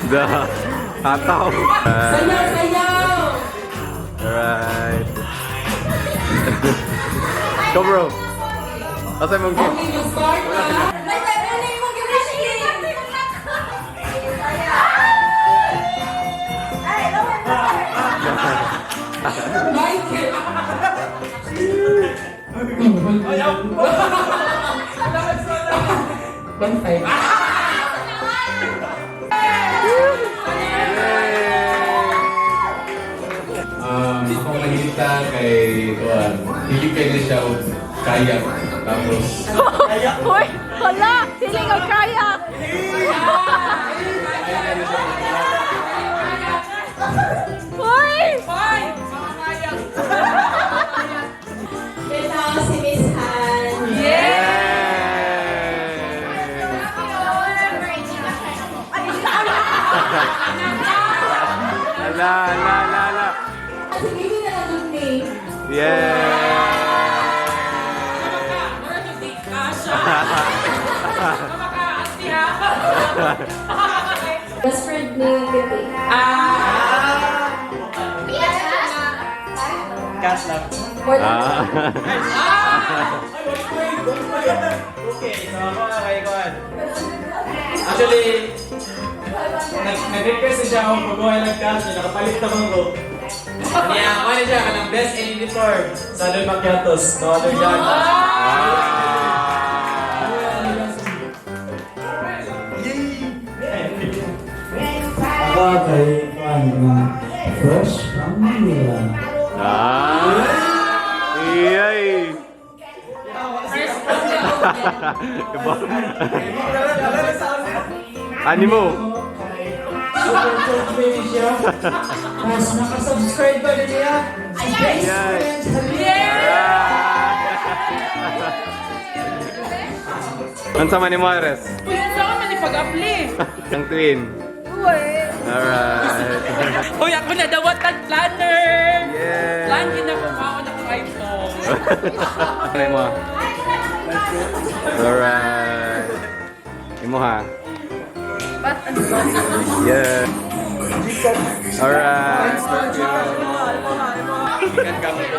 The hataw. Sayaw, sayaw! Alright. Go bro. Asa mong game? Okay, mag-start na. Michael! Bantay. Ako nagkita kay Tuan. Hindi pwede siya kayak. Tapos... Uy! Hala! Sili ka kaya! Uy! Ito si Miss Han. Ala, ala, ala, ala. Sige, hindi na lang yung name. Best friend ni Pipi. Cash lang. More than Okay, so ako kay Kuan. Actually, nag-request siya ako pag-uwi ng cash niya, nakapalit naman ko. Kaya ako na siya, kanang best uniform sa Lul Macchiatos. No other than... Ako kay Kuan fresh from Manila. Iyay! Ano mo? Super cool baby siya. Mas nakasubscribe ba din niya? Si best friend sa Ano sa ni Mares? Gusto ko man ipag-apply! Ang twin. Uy! Alright. Uy! Ako na dawat ang planner! Yeah! Plan din ako ako na kong iPhone. Ano mo? Alright. Imo ha? Ba't ano ba? Yeah. Alright. Ikan kami ko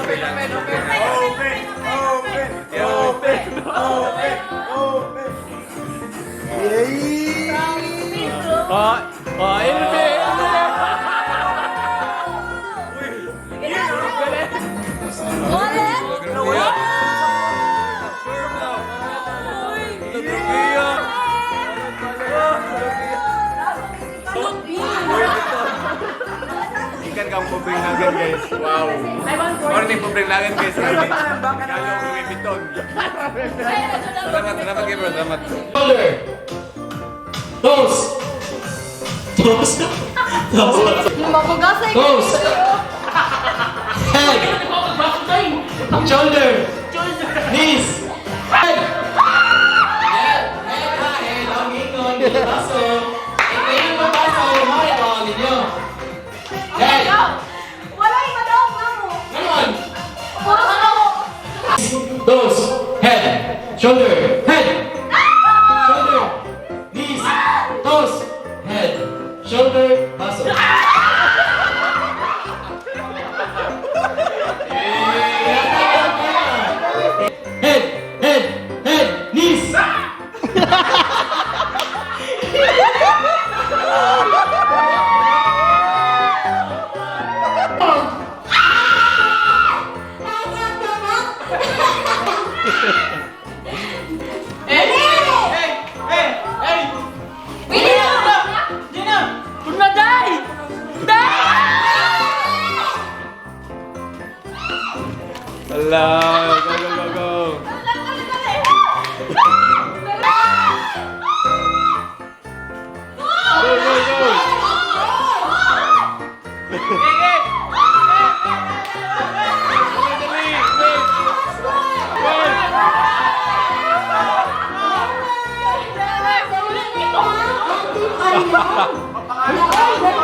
Ikan kang pobreng lagan guys. Wow. Or ni pobreng lagan guys. Kalo ko may biton. Salamat, salamat kayo bro. Salamat. shoulder. Toes. Toes. Toes. Mabugasay ka! Toes. Head. Shoulder. Knees. Head. Head. Head. Ang ingon. Baso. Ito yung mabaso. Mga ninyo. Head. Wala yung madawag na mo! Ganon. Wala na mo! Toes. Head. Shoulder. Head. Shoulder. Knees. Toes. Head. Shoulder. Baso. Head. Head. Head. Knees. Hello. Go, go, go, go. Go, go, go. Ayaw!